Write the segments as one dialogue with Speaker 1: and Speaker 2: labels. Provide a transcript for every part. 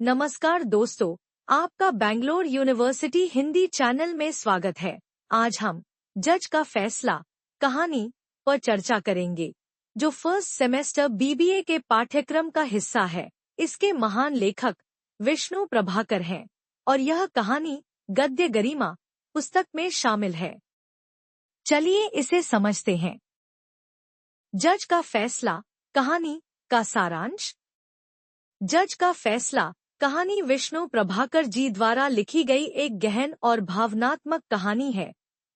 Speaker 1: नमस्कार दोस्तों, आपका बैंगलोर यूनिवर्सिटी हिंदी चैनल में स्वागत है। आज हम जज का फैसला कहानी पर चर्चा करेंगे, जो फर्स्ट सेमेस्टर बीबीए के पाठ्यक्रम का हिस्सा है। इसके महान लेखक विष्णु प्रभाकर हैं और यह कहानी गद्य गरिमा पुस्तक में शामिल है। चलिए इसे समझते हैं। जज का फैसला कहानी का सारांश। जज का फैसला कहानी विष्णु प्रभाकर जी द्वारा लिखी गई एक गहन और भावनात्मक कहानी है,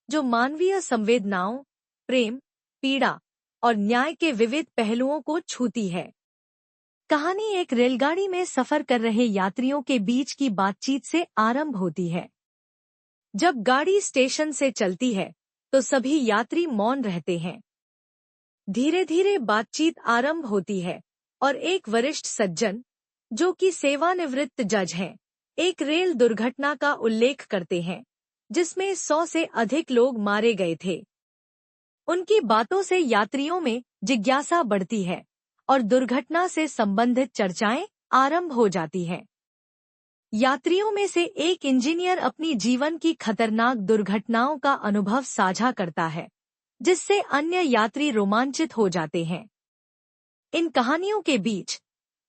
Speaker 1: जो मानवीय संवेदनाओं, प्रेम, पीड़ा और न्याय के विविध पहलुओं को छूती है। कहानी एक रेलगाड़ी में सफर कर रहे यात्रियों के बीच की बातचीत से आरंभ होती है। जब गाड़ी स्टेशन से चलती है, तो सभी यात्री मौन रहते हैं। धीरे धीरे बातचीत आरंभ होती है और एक वरिष्ठ सज्जन, जो कि सेवानिवृत्त जज हैं, एक रेल दुर्घटना का उल्लेख करते हैं जिसमें 100 से अधिक लोग मारे गए थे। उनकी बातों से यात्रियों में जिज्ञासा बढ़ती है और दुर्घटना से संबंधित चर्चाएं आरंभ हो जाती हैं। यात्रियों में से एक इंजीनियर अपनी जीवन की खतरनाक दुर्घटनाओं का अनुभव साझा करता है, जिससे अन्य यात्री रोमांचित हो जाते हैं। इन कहानियों के बीच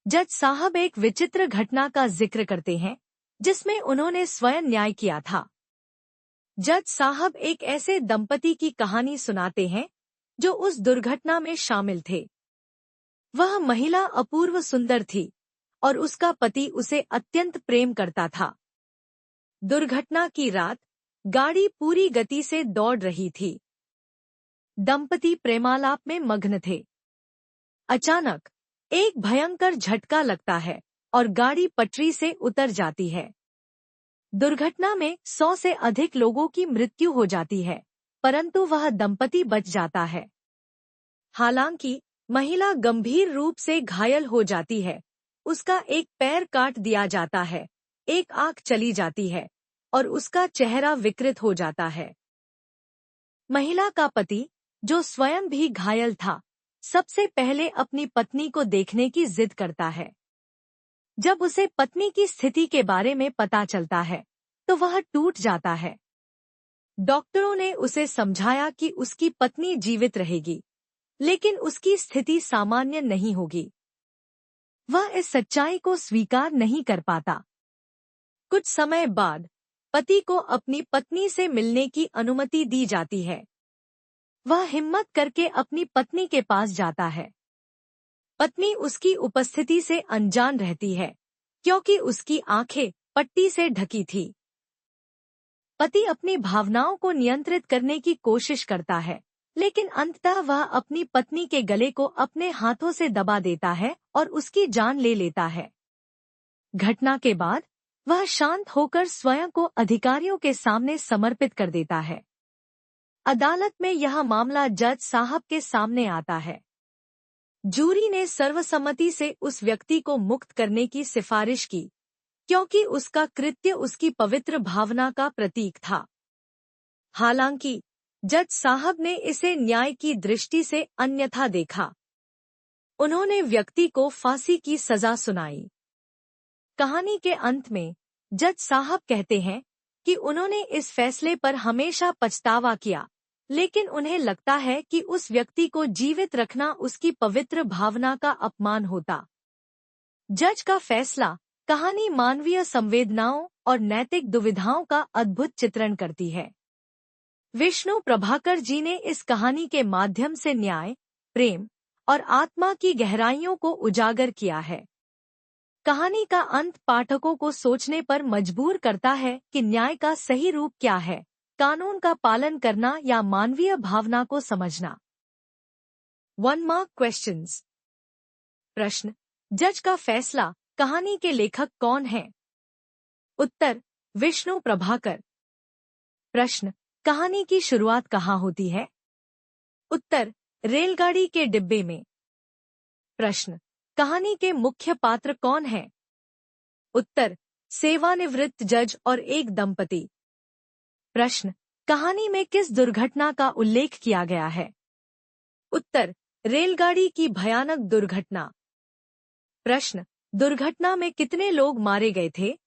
Speaker 1: जज साहब एक विचित्र घटना का जिक्र करते हैं, जिसमें उन्होंने स्वयं न्याय किया था। जज साहब एक ऐसे दंपति की कहानी सुनाते हैं जो उस दुर्घटना में शामिल थे। वह महिला अपूर्व सुंदर थी और उसका पति उसे अत्यंत प्रेम करता था। दुर्घटना की रात गाड़ी पूरी गति से दौड़ रही थी। दंपति प्रेमालाप में मग्न थे। अचानक एक भयंकर झटका लगता है और गाड़ी पटरी से उतर जाती है। दुर्घटना में 100 से अधिक लोगों की मृत्यु हो जाती है, परंतु वह दंपति बच जाता है। हालांकि महिला गंभीर रूप से घायल हो जाती है। उसका एक पैर काट दिया जाता है, एक आंख चली जाती है और उसका चेहरा विकृत हो जाता है। महिला का पति, जो स्वयं भी घायल था, सबसे पहले अपनी पत्नी को देखने की जिद करता है। जब उसे पत्नी की स्थिति के बारे में पता चलता है, तो वह टूट जाता है। डॉक्टरों ने उसे समझाया कि उसकी पत्नी जीवित रहेगी, लेकिन उसकी स्थिति सामान्य नहीं होगी। वह इस सच्चाई को स्वीकार नहीं कर पाता। कुछ समय बाद पति को अपनी पत्नी से मिलने की अनुमति दी जाती है। वह हिम्मत करके अपनी पत्नी के पास जाता है। पत्नी उसकी उपस्थिति से अनजान रहती है, क्योंकि उसकी आंखें पट्टी से ढकी थी। पति अपनी भावनाओं को नियंत्रित करने की कोशिश करता है, लेकिन अंततः वह अपनी पत्नी के गले को अपने हाथों से दबा देता है और उसकी जान ले लेता है। घटना के बाद वह शांत होकर स्वयं को अधिकारियों के सामने समर्पित कर देता है। अदालत में यह मामला जज साहब के सामने आता है। जूरी ने सर्वसम्मति से उस व्यक्ति को मुक्त करने की सिफारिश की, क्योंकि उसका कृत्य उसकी पवित्र भावना का प्रतीक था। हालांकि जज साहब ने इसे न्याय की दृष्टि से अन्यथा देखा। उन्होंने व्यक्ति को फांसी की सजा सुनाई। कहानी के अंत में जज साहब कहते हैं कि उन्होंने इस फैसले पर हमेशा पछतावा किया, लेकिन उन्हें लगता है कि उस व्यक्ति को जीवित रखना उसकी पवित्र भावना का अपमान होता। जज का फैसला कहानी मानवीय संवेदनाओं और नैतिक दुविधाओं का अद्भुत चित्रण करती है। विष्णु प्रभाकर जी ने इस कहानी के माध्यम से न्याय, प्रेम और आत्मा की गहराइयों को उजागर किया है। कहानी का अंत पाठकों को सोचने पर मजबूर करता है कि न्याय का सही रूप क्या है, कानून का पालन करना या मानवीय भावना को समझना। 1 मार्क क्वेश्चंस। प्रश्न: जज का फैसला कहानी के लेखक कौन हैं? उत्तर: विष्णु प्रभाकर। प्रश्न: कहानी की शुरुआत कहाँ होती है? उत्तर: रेलगाड़ी के डिब्बे में। प्रश्न: कहानी के मुख्य पात्र कौन हैं? उत्तर: सेवानिवृत्त जज और एक दंपति। प्रश्न: कहानी में किस दुर्घटना का उल्लेख किया गया है? उत्तर: रेलगाड़ी की भयानक दुर्घटना। प्रश्न: दुर्घटना में कितने लोग मारे गए थे?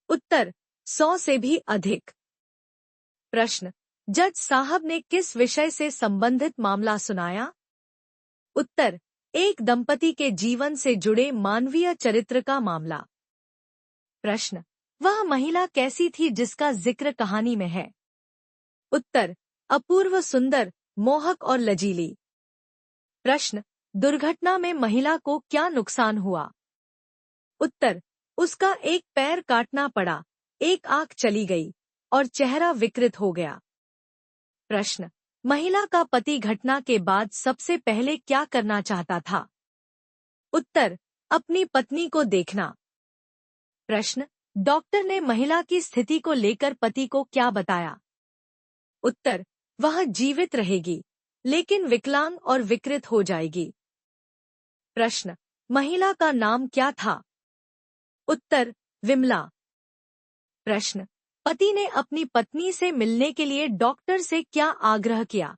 Speaker 1: उत्तर 100 से भी अधिक। प्रश्न, जज साहब ने किस विषय से संबंधित मामला सुनाया? उत्तर, एक दंपति के जीवन से जुड़े मानवीय चरित्र का मामला। प्रश्न, वह महिला कैसी थी जिसका जिक्र कहानी में है? उत्तर, अपूर्व सुंदर, मोहक और लजीली। प्रश्न, दुर्घटना में महिला को क्या नुकसान हुआ? उत्तर, उसका एक पैर काटना पड़ा, एक आंख चली गई और चेहरा विकृत हो गया। प्रश्न, महिला का पति घटना के बाद सबसे पहले क्या करना चाहता था? उत्तर, अपनी पत्नी को देखना। प्रश्न, डॉक्टर ने महिला की स्थिति को लेकर पति को क्या बताया? उत्तर, वह जीवित रहेगी, लेकिन विकलांग और विकृत हो जाएगी। प्रश्न, महिला का नाम क्या था? उत्तर, विमला। प्रश्न, पति ने अपनी पत्नी से मिलने के लिए डॉक्टर से क्या आग्रह किया?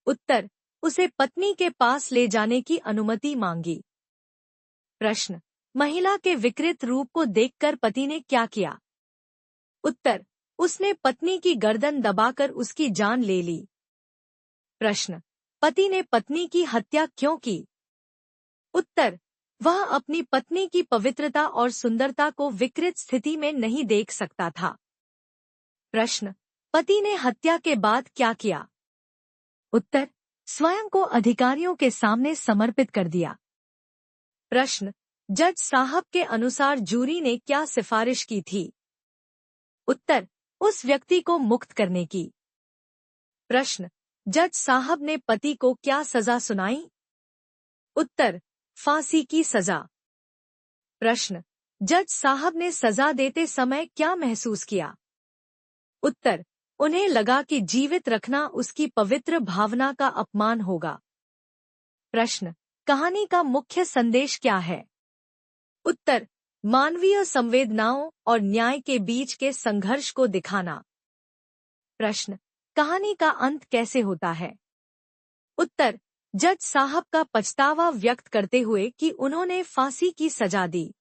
Speaker 1: उत्तर, उसे पत्नी के पास ले जाने की अनुमति मांगी। प्रश्न, महिला के विकृत रूप को देखकर पति ने क्या किया? उत्तर, उसने पत्नी की गर्दन दबाकर उसकी जान ले ली। प्रश्न, पति ने पत्नी की हत्या क्यों की? उत्तर, वह अपनी पत्नी की पवित्रता और सुंदरता को विकृत स्थिति में नहीं देख सकता था। प्रश्न, पति ने हत्या के बाद क्या किया? उत्तर, स्वयं को अधिकारियों के सामने समर्पित कर दिया। प्रश्न, जज साहब के अनुसार जूरी ने क्या सिफारिश की थी? उत्तर, उस व्यक्ति को मुक्त करने की। प्रश्न, जज साहब ने पति को क्या सजा सुनाई? उत्तर, फांसी की सजा। प्रश्न, जज साहब ने सजा देते समय क्या महसूस किया? उत्तर, उन्हें लगा कि जीवित रखना उसकी पवित्र भावना का अपमान होगा। प्रश्न, कहानी का मुख्य संदेश क्या है? उत्तर, मानवीय संवेदनाओं और न्याय के बीच के संघर्ष को दिखाना। प्रश्न, कहानी का अंत कैसे होता है? उत्तर, जज साहब का पछतावा व्यक्त करते हुए कि उन्होंने फांसी की सजा दी।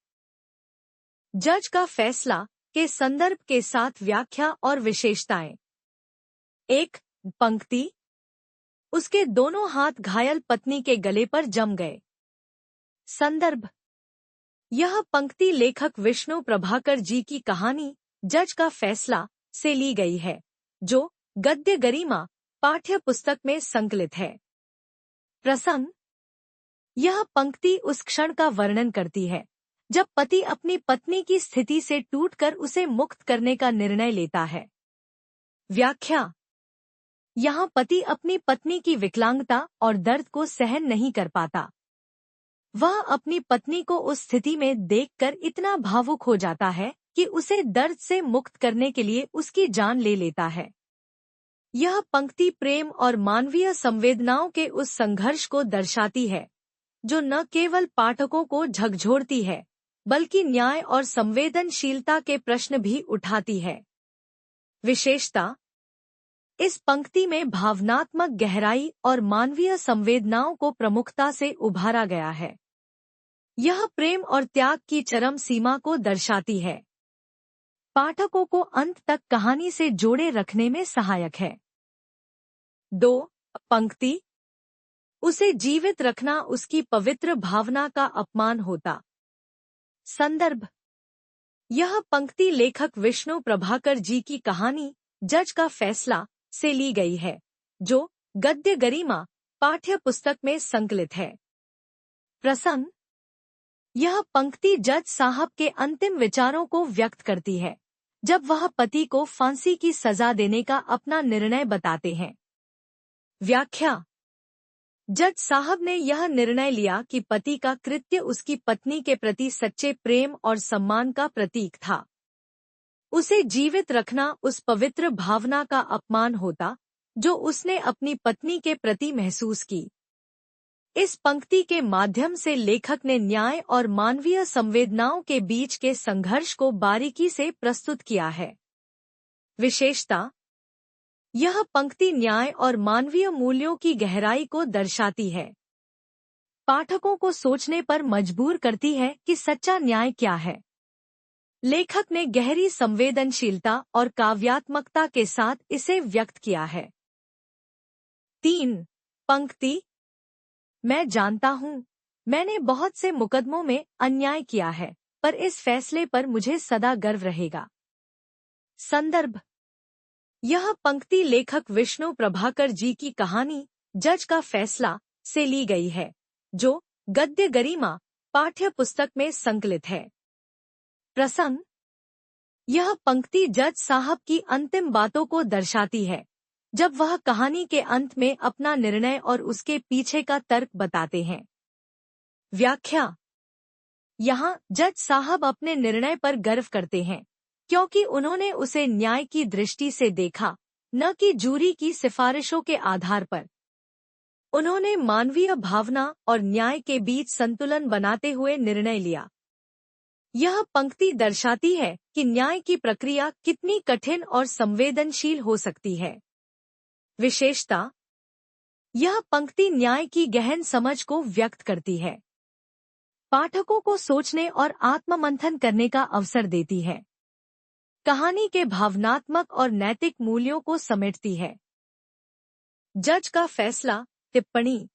Speaker 1: जज का फैसला के संदर्भ के साथ व्याख्या और विशेषताएं। 1. पंक्ति, उसके दोनों हाथ घायल पत्नी के गले पर जम गए। संदर्भ, यह पंक्ति लेखक विष्णु प्रभाकर जी की कहानी जज का फैसला से ली गई है, जो गद्य गरिमा पाठ्य पुस्तक में संकलित है। प्रसंग, यह पंक्ति उस क्षण का वर्णन करती है जब पति अपनी पत्नी की स्थिति से टूटकर उसे मुक्त करने का निर्णय लेता है। व्याख्या, यहाँ पति अपनी पत्नी की विकलांगता और दर्द को सहन नहीं कर पाता। वह अपनी पत्नी को उस स्थिति में देखकर इतना भावुक हो जाता है कि उसे दर्द से मुक्त करने के लिए उसकी जान ले लेता है। यह पंक्ति प्रेम और मानवीय संवेदनाओं के उस संघर्ष को दर्शाती है जो न केवल पाठकों को झकझोरती है, बल्कि न्याय और संवेदनशीलता के प्रश्न भी उठाती है। विशेषता, इस पंक्ति में भावनात्मक गहराई और मानवीय संवेदनाओं को प्रमुखता से उभारा गया है। यह प्रेम और त्याग की चरम सीमा को दर्शाती है। पाठकों को अंत तक कहानी से जोड़े रखने में सहायक है। 2. पंक्ति, उसे जीवित रखना उसकी पवित्र भावना का अपमान होता। संदर्भ, यह पंक्ति लेखक विष्णु प्रभाकर जी की कहानी जज का फैसला से ली गई है, जो गद्य गरिमा पाठ्य पुस्तक में संकलित है। प्रसंग, यह पंक्ति जज साहब के अंतिम विचारों को व्यक्त करती है जब वह पति को फांसी की सजा देने का अपना निर्णय बताते हैं। व्याख्या, जज साहब ने यह निर्णय लिया कि पति का कृत्य उसकी पत्नी के प्रति सच्चे प्रेम और सम्मान का प्रतीक था। उसे जीवित रखना उस पवित्र भावना का अपमान होता जो उसने अपनी पत्नी के प्रति महसूस की। इस पंक्ति के माध्यम से लेखक ने न्याय और मानवीय संवेदनाओं के बीच के संघर्ष को बारीकी से प्रस्तुत किया है। विशेषता, यह पंक्ति न्याय और मानवीय मूल्यों की गहराई को दर्शाती है। पाठकों को सोचने पर मजबूर करती है कि सच्चा न्याय क्या है। लेखक ने गहरी संवेदनशीलता और काव्यात्मकता के साथ इसे व्यक्त किया है। 3 पंक्ति। मैं जानता हूँ, मैंने बहुत से मुकदमों में अन्याय किया है, पर इस फैसले पर मुझे सदा गर्व रहेगा। संदर्भ। यह पंक्ति लेखक विष्णु प्रभाकर जी की कहानी जज का फैसला से ली गई है, जो गद्य गरिमा पाठ्य पुस्तक में संकलित है। प्रसंग। यह पंक्ति जज साहब की अंतिम बातों को दर्शाती है, जब वह कहानी के अंत में अपना निर्णय और उसके पीछे का तर्क बताते हैं। व्याख्या। यहाँ जज साहब अपने निर्णय पर गर्व करते हैं, क्योंकि उन्होंने उसे न्याय की दृष्टि से देखा, न कि जूरी की सिफारिशों के आधार पर। उन्होंने मानवीय भावना और न्याय के बीच संतुलन बनाते हुए निर्णय लिया। यह पंक्ति दर्शाती है कि न्याय की प्रक्रिया कितनी कठिन और संवेदनशील हो सकती है। विशेषता। यह पंक्ति न्याय की गहन समझ को व्यक्त करती है, पाठकों को सोचने और आत्ममंथन करने का अवसर देती है, कहानी के भावनात्मक और नैतिक मूल्यों को समेटती है। जज का फैसला। टिप्पणी।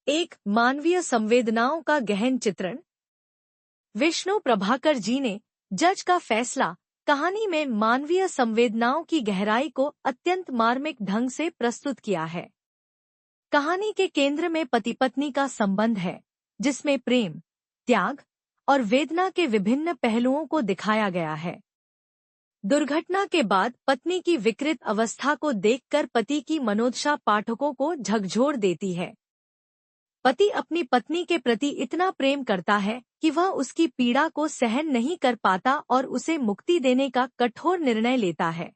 Speaker 1: 1 मानवीय संवेदनाओं का गहन चित्रण। विष्णु प्रभाकर जी ने जज का फैसला कहानी में मानवीय संवेदनाओं की गहराई को अत्यंत मार्मिक ढंग से प्रस्तुत किया है। कहानी के केंद्र में पति पत्नी का संबंध है, जिसमें प्रेम, त्याग और वेदना के विभिन्न पहलुओं को दिखाया गया है। दुर्घटना के बाद पत्नी की विकृत अवस्था को देखकर पति की मनोदशा पाठकों को झकझोर देती है। पति अपनी पत्नी के प्रति इतना प्रेम करता है कि वह उसकी पीड़ा को सहन नहीं कर पाता और उसे मुक्ति देने का कठोर निर्णय लेता है।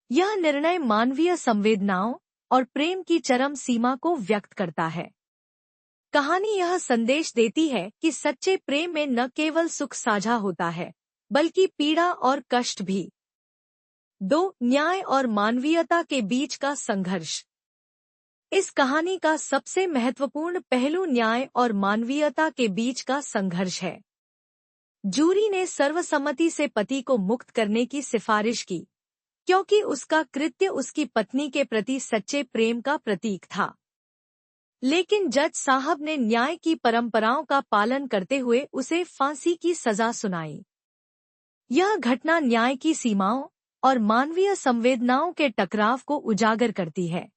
Speaker 1: यह निर्णय मानवीय संवेदनाओं और प्रेम की चरम सीमा को व्यक्त करता है। कहानी यह संदेश देती है कि सच्चे प्रेम में न केवल सुख साझा होता है, बल्कि पीड़ा और कष्ट भी। 2 न्याय और मानवीयता के बीच का संघर्ष। इस कहानी का सबसे महत्वपूर्ण पहलू न्याय और मानवीयता के बीच का संघर्ष है। जूरी ने सर्वसम्मति से पति को मुक्त करने की सिफारिश की, क्योंकि उसका कृत्य उसकी पत्नी के प्रति सच्चे प्रेम का प्रतीक था। लेकिन जज साहब ने न्याय की परंपराओं का पालन करते हुए उसे फांसी की सजा सुनाई। यह घटना न्याय की सीमाओं और मानवीय संवेदनाओं के टकराव को उजागर करती है।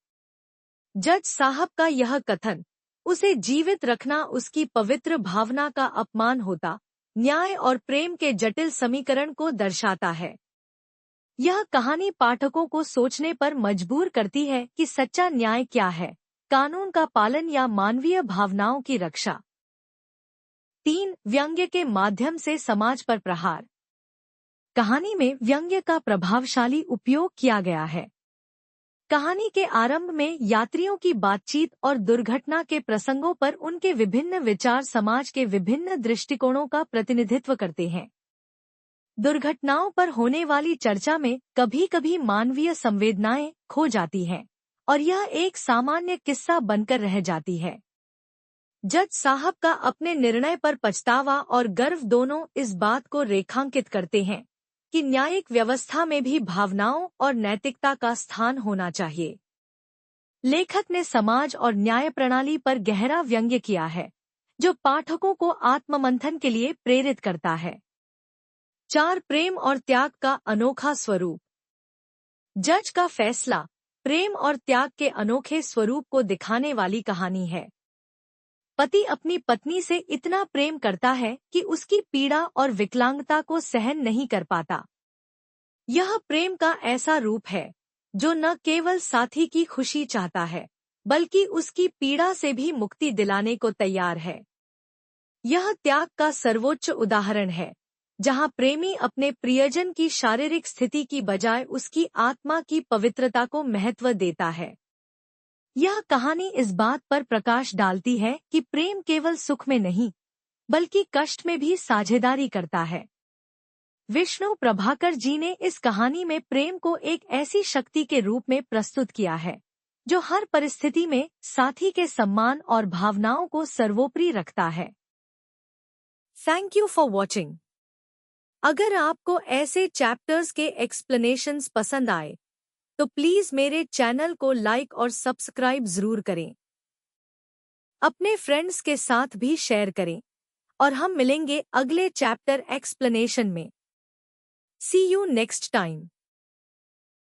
Speaker 1: जज साहब का यह कथन, उसे जीवित रखना उसकी पवित्र भावना का अपमान होता, न्याय और प्रेम के जटिल समीकरण को दर्शाता है। यह कहानी पाठकों को सोचने पर मजबूर करती है कि सच्चा न्याय क्या है, कानून का पालन या मानवीय भावनाओं की रक्षा। 3 व्यंग्य के माध्यम से समाज पर प्रहार। कहानी में व्यंग्य का प्रभावशाली उपयोग किया गया है। कहानी के आरंभ में यात्रियों की बातचीत और दुर्घटना के प्रसंगों पर उनके विभिन्न विचार समाज के विभिन्न दृष्टिकोणों का प्रतिनिधित्व करते हैं। दुर्घटनाओं पर होने वाली चर्चा में कभी-कभी मानवीय संवेदनाएं खो जाती हैं, और यह एक सामान्य किस्सा बनकर रह जाती है। जज साहब का अपने निर्णय पर पछतावा और गर्व दोनों इस बात को रेखांकित करते हैं कि न्यायिक व्यवस्था में भी भावनाओं और नैतिकता का स्थान होना चाहिए। लेखक ने समाज और न्याय प्रणाली पर गहरा व्यंग्य किया है, जो पाठकों को आत्ममंथन के लिए प्रेरित करता है। 4 प्रेम और त्याग का अनोखा स्वरूप। जज का फैसला प्रेम और त्याग के अनोखे स्वरूप को दिखाने वाली कहानी है। पति अपनी पत्नी से इतना प्रेम करता है कि उसकी पीड़ा और विकलांगता को सहन नहीं कर पाता। यह प्रेम का ऐसा रूप है जो न केवल साथी की खुशी चाहता है, बल्कि उसकी पीड़ा से भी मुक्ति दिलाने को तैयार है। यह त्याग का सर्वोच्च उदाहरण है, जहां प्रेमी अपने प्रियजन की शारीरिक स्थिति की बजाय उसकी आत्मा की पवित्रता को महत्व देता है। यह कहानी इस बात पर प्रकाश डालती है कि प्रेम केवल सुख में नहीं, बल्कि कष्ट में भी साझेदारी करता है। विष्णु प्रभाकर जी ने इस कहानी में प्रेम को एक ऐसी शक्ति के रूप में प्रस्तुत किया है, जो हर परिस्थिति में साथी के सम्मान और भावनाओं को सर्वोपरि रखता है। Thank you for watching. अगर आपको ऐसे चैप्टर्स के एक्सप्लेनेशंस पसंद आए तो प्लीज मेरे चैनल को लाइक और सब्सक्राइब जरूर करें। अपने फ्रेंड्स के साथ भी शेयर करें और हम मिलेंगे अगले चैप्टर एक्सप्लेनेशन में। सी यू नेक्स्ट टाइम।